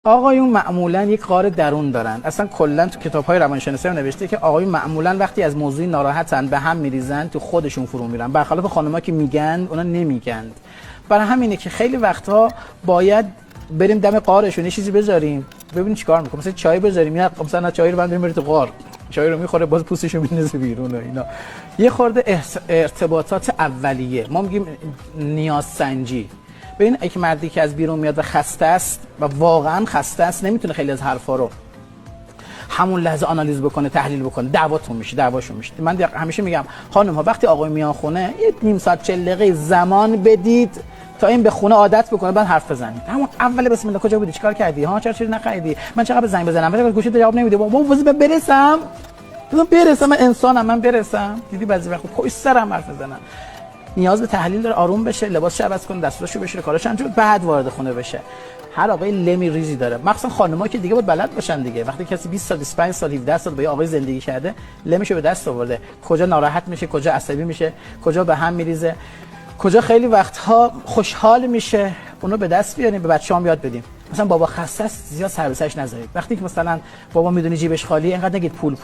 آقایون معمولا یک غار درون دارن. اصلا کلا تو کتاب‌های روانشناسی هم نوشته که آقایون معمولا وقتی از موضوعی ناراحتن به هم میریزن، تو خودشون فرو میرن، برخلاف خانم‌ها که میگن اونا نمیگن. برای همینه که خیلی وقتها باید بریم دم غارشون یه چیزی بذاریم ببینیم چیکار میکنه. مثلا چای بذاریم، یا مثلا چای رو بریم بریم تو غار، چای رو میخوره باز پوستشو میندازه بیرون و اینا. یه خورده ارتباطات اولیه، ما میگیم نیاز سنجی. ببین اگه مردی که از بیرون میاد و خسته است و واقعا خسته است، نمیتونه خیلی از حرفا رو همون لحظه آنالیز بکنه، تحلیل بکنه، دعواشون میشه. من همیشه میگم خانم ها وقتی آقای میان خونه یه نیم ساعت 40 دقیقه زمان بدید تا این به خونه عادت بکنه، بعد حرف بزنید. همون اول بسم الله کجا بودی، چیکار کردی، ها چرا چیزی نخریدی، من چقدر زنگ بزنم، چرا گوشیت جواب نمیده، بابا برسم من انسانم، من برسم. دیدی بعضی وقت پشت سرم حرف بزنن. نیاز به تحلیل داره، آروم بشه، لباسش عوض کنه، دستاشو بشوره، کاراش انجام بده، بعد وارد خونه بشه. هر آقای لمی ریزی داره، مخصوصا خانم‌ها که دیگه باید بلد باشن دیگه. وقتی کسی 20 سال 25 سال 17 سال با یه آقای زندگی کرده، لمشو به دست آورده، کجا ناراحت میشه، کجا عصبی میشه، کجا به هم میریزه، کجا خیلی وقتها خوشحال میشه، اونو به دست بیاریم، به بچه‌هام یاد بدیم. مثلا بابا خسته است، زیاد سر به سرش نذارید. وقتی که مثلا بابا میدونی جیبش خالیه، اینقدر نگید پول.